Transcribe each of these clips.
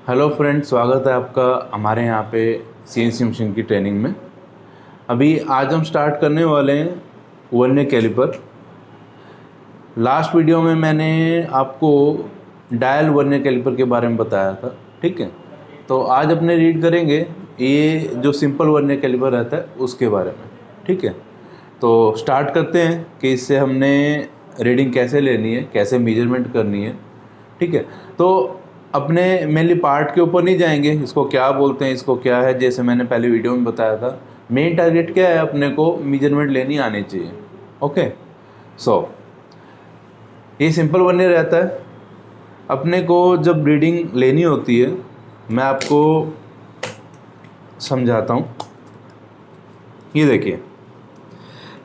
Hello friends, स्वागत है आपका हमारे यहाँ पे सीएनसी मशीन की ट्रेनिंग में। अभी आज हम स्टार्ट करने वाले हैं वर्नियर कैलिपर। लास्ट वीडियो में मैंने आपको डायल वर्नियर कैलिपर के बारे में बताया था, ठीक है। तो आज अपने रीड करेंगे ये जो सिंपल वर्नियर कैलिपर रहता है उसके बारे में, ठीक है। तो स्टार्ट करते हैं कि इससे हमने रीडिंग कैसे लेनी है, कैसे मेजरमेंट करनी है, ठीक है। तो अपने मेनली पार्ट के ऊपर नहीं जाएंगे, इसको क्या बोलते हैं, इसको क्या है, जैसे मैंने पहले वीडियो में बताया था। मेन टारगेट क्या है, अपने को मेजरमेंट लेनी आनी चाहिए। ओके, सो ये सिंपल वर्नियर रहता है। अपने को जब रीडिंग लेनी होती है, मैं आपको समझाता हूँ। ये देखिए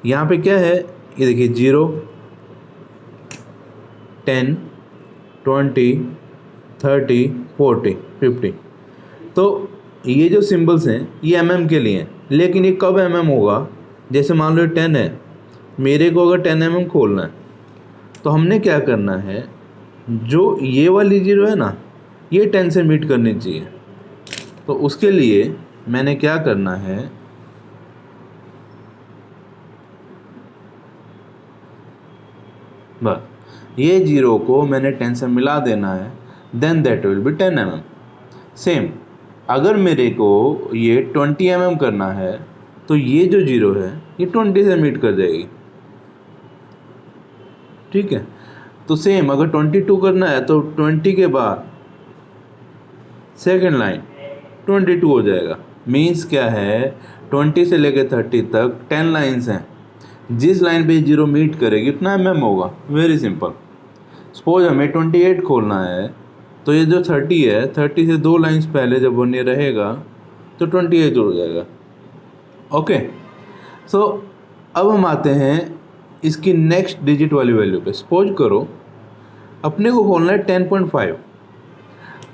यहाँ पे क्या है, ये देखिए 0, 10, 20, 30, 40, 50। तो ये जो सिंबल्स हैं ये mm के लिए हैं, लेकिन ये कब mm होगा। जैसे मान लो 10 है, मेरे को अगर 10 mm खोलना है तो हमने क्या करना है, जो ये वाली 0 है ना, ये 10 से मीट करनी चाहिए। तो उसके लिए मैंने क्या करना है, बस ये 0 को मैंने 10 से मिला देना है, then that will be 10 mm। Same अगर मेरे को ये 20 mm करना है तो ये जो 0 है ये 20 से मीट कर जाएगी, ठीक है। तो सेम अगर 22 करना है तो 20 के बाद सेकेंड लाइन 22 हो जाएगा। मीन्स क्या है, 20 से लेकर 30 तक 10 लाइन्स हैं, जिस लाइन पे 0 मीट करेगी उतना mm होगा। Very simple. सपोज हमें 28 खोलना है तो ये जो 30 है, 30 से 2 लाइन्स पहले जब वर्नियर रहेगा तो 28 हो जाएगा। ओके, सो अब हम आते हैं इसकी नेक्स्ट डिजिट वाली वैल्यू पे। सपोज करो अपने को खोलना है 10.5।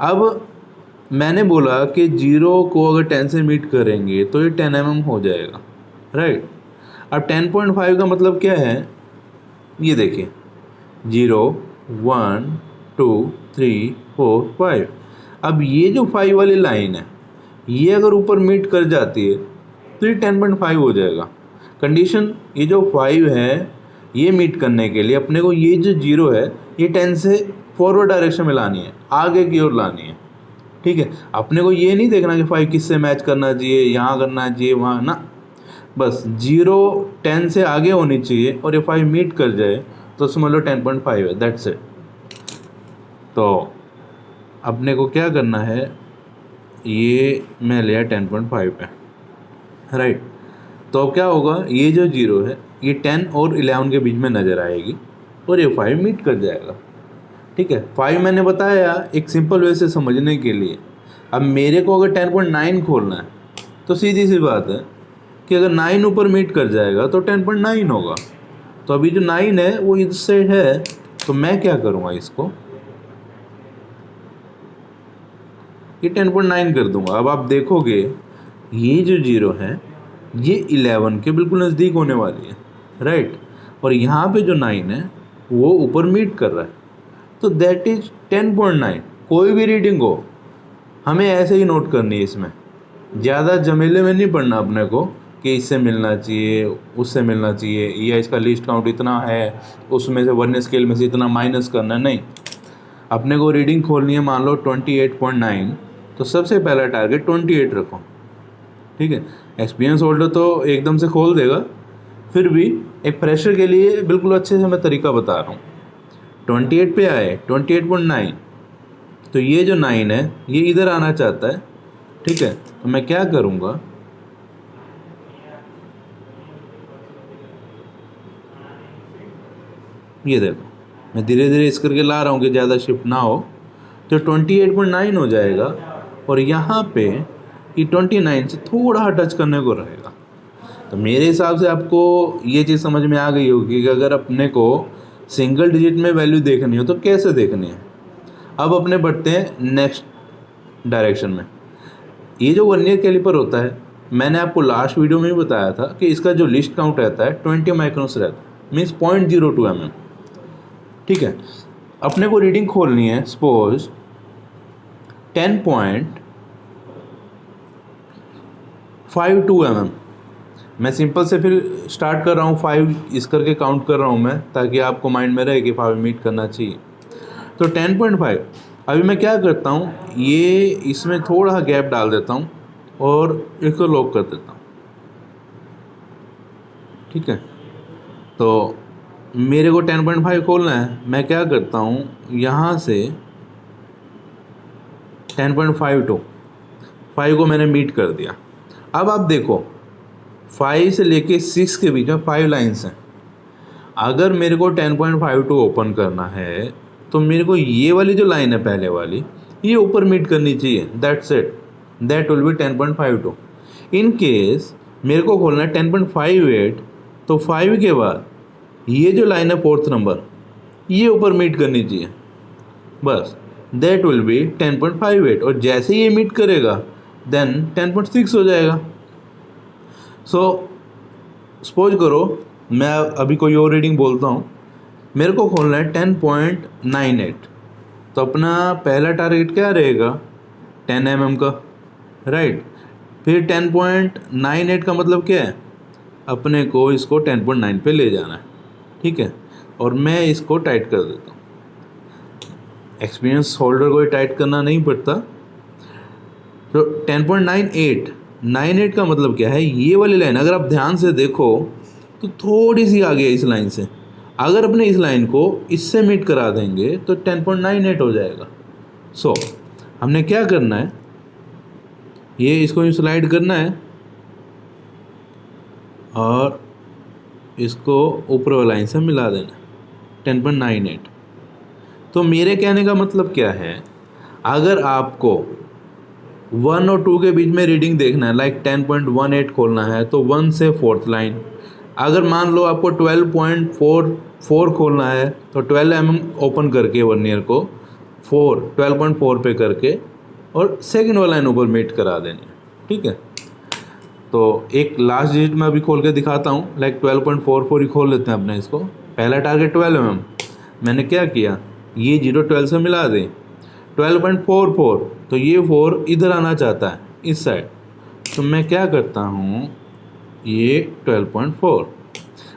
अब मैंने बोला कि 0 को अगर 10 से मीट करेंगे तो ये 10 mm हो जाएगा, राइट। अब 10.5 का मतलब क्या है, ये देखिए 0, 1, 2, 3, 4, 5। अब ये जो 5 वाली लाइन है ये अगर ऊपर मीट कर जाती है तो ये 10.5 हो जाएगा। कंडीशन, ये जो 5 है ये मीट करने के लिए अपने को ये जो 0 है ये 10 से फॉरवर्ड डायरेक्शन में लानी है, आगे की ओर लानी है, ठीक है। अपने को ये नहीं देखना कि 5 किससे मैच करना चाहिए, यहाँ करना चाहिए वहाँ ना, बस 0 10 से आगे होनी चाहिए और ये 5 मीट कर जाए तो समझ लो 10.5 है, दैट्स इट। तो अपने को क्या करना है, ये मैं लिया 10.5 पे, राइट। तो अब क्या होगा, ये जो 0 है ये 10 और 11 के बीच में नज़र आएगी और ये 5 मीट कर जाएगा, ठीक है। 5 मैंने बताया एक सिंपल वे से समझने के लिए। अब मेरे को अगर 10.9 खोलना है तो सीधी सी बात है कि अगर 9 ऊपर मीट कर जाएगा तो 10.9 होगा। तो अभी जो 9 है वो इस साइड है, तो मैं क्या करूँगा, इसको ये 10.9 कर दूंगा। अब आप देखोगे ये जो 0 है ये 11 के बिल्कुल नज़दीक होने वाली है, राइट। और यहाँ पे जो 9 है वो ऊपर मीट कर रहा है, तो दैट इज 10.9। कोई भी रीडिंग हो हमें ऐसे ही नोट करनी है, इसमें ज़्यादा झमेले में नहीं पड़ना अपने को कि इससे मिलना चाहिए उससे मिलना चाहिए, या इसका लिस्ट काउंट इतना है उसमें से वर्नियर स्केल में से इतना माइनस करना है, नहीं। अपने को रीडिंग खोलनी है, मान लो 28.9, तो सबसे पहला टारगेट 28 रखो, ठीक है। एक्सपीरियंस होल्डर तो एकदम से खोल देगा, फिर भी एक फ्रेशर के लिए बिल्कुल अच्छे से मैं तरीका बता रहा हूँ। 28 पे आए 28.9, तो ये जो 9 है ये इधर आना चाहता है, ठीक है। तो मैं क्या करूँगा, ये देखो मैं धीरे धीरे इस करके ला रहा हूँ कि ज़्यादा शिफ्ट ना हो, तो 28.9 हो जाएगा। और यहाँ पे ये 29 से थोड़ा टच करने को रहेगा। तो मेरे हिसाब से आपको ये चीज़ समझ में आ गई होगी कि अगर अपने को सिंगल डिजिट में वैल्यू देखनी हो तो कैसे देखनी है। अब अपने बढ़ते हैं नेक्स्ट डायरेक्शन में। ये जो वर्नियर कैलिपर होता है, मैंने आपको लास्ट वीडियो में भी बताया था कि इसका जो लिस्ट काउंट रहता है 20 माइक्रोन्स रहता है, मीन्स 0.02 mm, ठीक है। अपने को रीडिंग खोलनी है, सपोज 10.52 mm। मैं सिंपल से फिर स्टार्ट कर रहा हूँ, 5 इस करके काउंट कर रहा हूँ मैं, ताकि आपको माइंड में रहे कि 5 मीट करना चाहिए। तो 10.5। अभी मैं क्या करता हूँ, ये इसमें थोड़ा गैप डाल देता हूँ और इसको लॉक कर देता हूँ। ठीक है, तो मेरे को 10.5 खोलना है। मैं क्या करता हूँ, यहाँ से 10.52 5 को मैंने मीट कर दिया। अब आप देखो 5 से लेके 6 के बीच में 5 लाइन्स हैं। अगर मेरे को 10.52 ओपन करना है तो मेरे को ये वाली जो लाइन है पहले वाली, ये ऊपर मीट करनी चाहिए। That's it, that will B 10.52। In case मेरे को खोलना है 10.58, तो 5 के बाद ये जो लाइन है 4th नंबर, ये ऊपर मीट करनी चाहिए बस। दैट विल बी 10.58, और जैसे ये मीट करेगा देन 10.6 हो जाएगा। सो सपोज करो मैं अभी कोई और रीडिंग बोलता हूँ, मेरे को खोलना है 10.98, तो अपना पहला टारगेट क्या रहेगा, 10 mm का, राइट। फिर 10.98 का मतलब क्या है, अपने को इसको 10.9 पे ले जाना है। ठीक है, और मैं इसको टाइट कर देता हूँ। एक्सपीरियंस होल्डर को टाइट करना नहीं पड़ता। तो 10.98 का मतलब क्या है, ये वाली लाइन अगर आप ध्यान से देखो तो थोड़ी सी आगे है इस लाइन से। अगर अपने इस लाइन को इससे मीट करा देंगे तो 10.98 हो जाएगा। सो हमने क्या करना है, ये इसको यूँ स्लाइड करना है और इसको ऊपर वाली लाइन से मिला देना 10.98। तो मेरे कहने का मतलब क्या है, अगर आपको 1 और 2 के बीच में रीडिंग देखना है, लाइक 10.18 खोलना है तो 1 से 4th लाइन। अगर मान लो आपको 12.44 खोलना है तो 12 mm ओपन करके वर्नियर को 12.4 पे करके और सेकंड वाला लाइन ऊपर मीट करा देनी है। ठीक है, तो एक लास्ट डिजिट में अभी खोल के दिखाता हूँ, लाइक 12.44 ही खोल लेते हैं अपने इसको। पहला टारगेट 12 mm, मैंने क्या किया, ये 0 12 से मिला दें 12.44, तो ये 4 इधर आना चाहता है इस साइड, तो मैं क्या करता हूँ, ये 12.4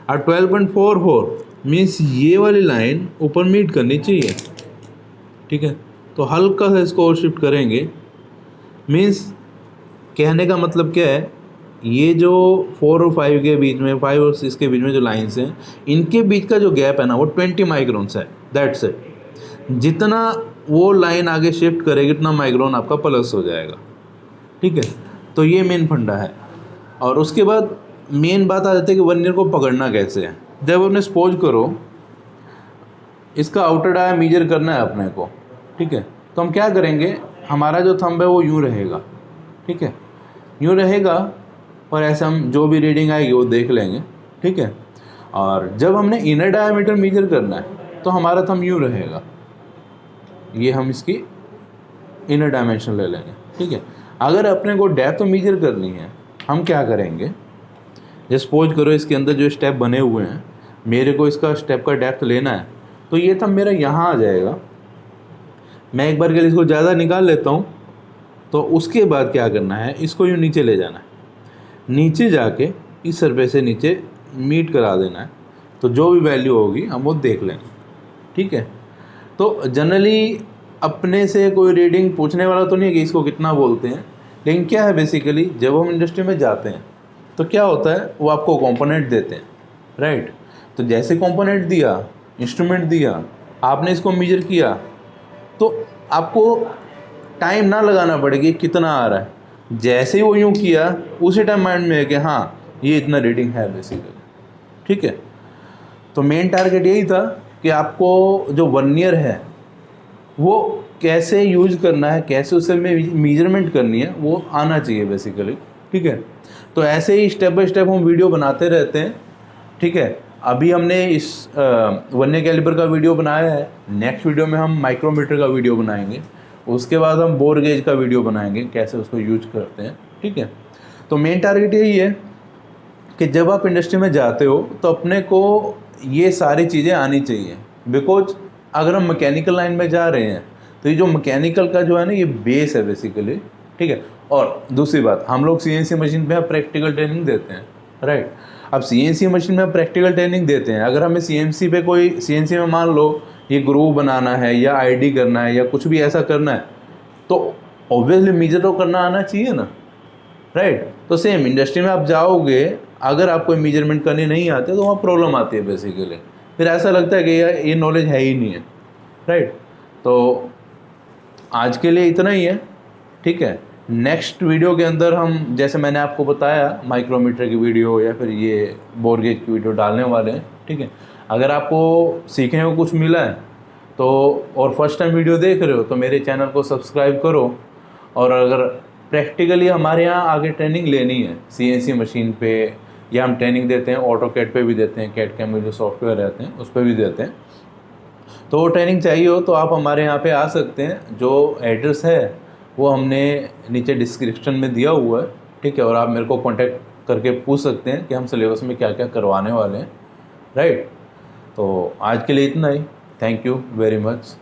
और 12.44 मीन्स ये वाली लाइन ऊपर मीट करनी चाहिए। ठीक है, तो हल्का सा इसको और शिफ्ट करेंगे। मीन्स कहने का मतलब क्या है, ये जो 4 और 5 के बीच में, 5 और 6 के बीच में जो लाइन्स हैं, इनके बीच का जो गैप है ना वो 20 माइक्रोन्स है। That's it. जितना वो लाइन आगे शिफ्ट करेगी उतना माइक्रोन आपका प्लस हो जाएगा। ठीक है, तो ये मेन फंडा है। और उसके बाद मेन बात आ जाती है कि वर्नियर को पकड़ना कैसे है। जब अपने सपोज करो इसका आउटर डाया मेजर करना है अपने को, ठीक है, तो हम क्या करेंगे, हमारा जो थंब है वो यूँ रहेगा। ठीक है, यूँ रहेगा और ऐसे हम जो भी रीडिंग आएगी वो देख लेंगे। ठीक है, और जब हमने इनर डायमीटर मेजर करना है तो हमारा थंब यूँ रहेगा, ये हम इसकी इनर डायमेंशन ले लेंगे। ठीक है, अगर अपने को डेप्थ मेजर करनी है हम क्या करेंगे, जैसे सपोज करो इसके अंदर जो स्टेप बने हुए हैं, मेरे को इसका स्टेप का डेप्थ लेना है, तो ये थंब मेरा यहाँ आ जाएगा। मैं एक बार के लिए इसको ज़्यादा निकाल लेता हूँ। तो उसके बाद क्या करना है, इसको यूँ नीचे ले जाना है, नीचे जाके इस सरफेस से नीचे मीट करा देना है, तो जो भी वैल्यू होगी हम वो देख लेंगे। ठीक है, तो जनरली अपने से कोई रीडिंग पूछने वाला तो नहीं है कि इसको कितना बोलते हैं, लेकिन क्या है बेसिकली जब हम इंडस्ट्री में जाते हैं तो क्या होता है, वो आपको कंपोनेंट देते हैं, राइट। तो जैसे कंपोनेंट दिया, इंस्ट्रूमेंट दिया, आपने इसको मेजर किया, तो आपको टाइम ना लगाना पड़ेगा कितना आ रहा है। जैसे ही वो यूँ किया उसी टाइम माइंड में है कि हाँ ये इतना रीडिंग है बेसिकली। ठीक है, तो मेन टारगेट यही था कि आपको जो वर्नियर है वो कैसे यूज करना है, कैसे उसे मेजरमेंट करनी है वो आना चाहिए बेसिकली। ठीक है, तो ऐसे ही स्टेप बाय स्टेप हम वीडियो बनाते रहते हैं। ठीक है, अभी हमने इस वर्नियर कैलिपर का वीडियो बनाया है, नेक्स्ट वीडियो में हम माइक्रोमीटर का वीडियो बनाएंगे, उसके बाद हम बोर गेज का वीडियो बनाएंगे कैसे उसको यूज करते हैं। ठीक है, तो मेन टारगेट यही है कि जब आप इंडस्ट्री में जाते हो तो अपने को ये सारी चीज़ें आनी चाहिए। बिकॉज अगर हम मैकेनिकल लाइन में जा रहे हैं तो ये जो मैकेनिकल का जो है ना, ये बेस है बेसिकली, ठीक है। और दूसरी बात, हम लोग सीएनसी मशीन पे प्रैक्टिकल ट्रेनिंग देते हैं, राइट। अब सीएनसी मशीन में प्रैक्टिकल ट्रेनिंग देते हैं, अगर हमें सीएनसी पे कोई सीएनसी में मान लो ये ग्रूव बनाना है या आईडी करना है या कुछ भी ऐसा करना है, तो ऑब्वियसली मेजर तो करना आना चाहिए ना, राइट। तो सेम इंडस्ट्री में आप जाओगे, अगर आपको मेजरमेंट करनी नहीं आती तो वहाँ प्रॉब्लम आती है बेसिकली, फिर ऐसा लगता है कि यार ये नॉलेज है ही नहीं है, राइट। तो आज के लिए इतना ही है, ठीक है। नेक्स्ट वीडियो के अंदर हम, जैसे मैंने आपको बताया, माइक्रोमीटर की वीडियो या फिर ये बोर गेज की वीडियो डालने वाले हैं, ठीक है। अगर आपको सीखने को कुछ मिला है तो, और फर्स्ट टाइम वीडियो देख रहे हो तो मेरे चैनल को सब्सक्राइब करो। और अगर प्रैक्टिकली हमारे यहाँ आगे ट्रेनिंग लेनी है सीएनसी मशीन पे, या हम ट्रेनिंग देते हैं ऑटोकैड पे भी देते हैं, कैड कैम में जो सॉफ्टवेयर रहते हैं उस पर भी देते हैं, तो वो ट्रेनिंग चाहिए हो तो आप हमारे यहाँ पे आ सकते हैं। जो एड्रेस है वो हमने नीचे डिस्क्रिप्शन में दिया हुआ है, ठीक है। और आप मेरे को कांटेक्ट करके पूछ सकते हैं कि हम सिलेबस में क्या क्या करवाने वाले हैं, राइट। तो आज के लिए इतना ही। Thank you very much.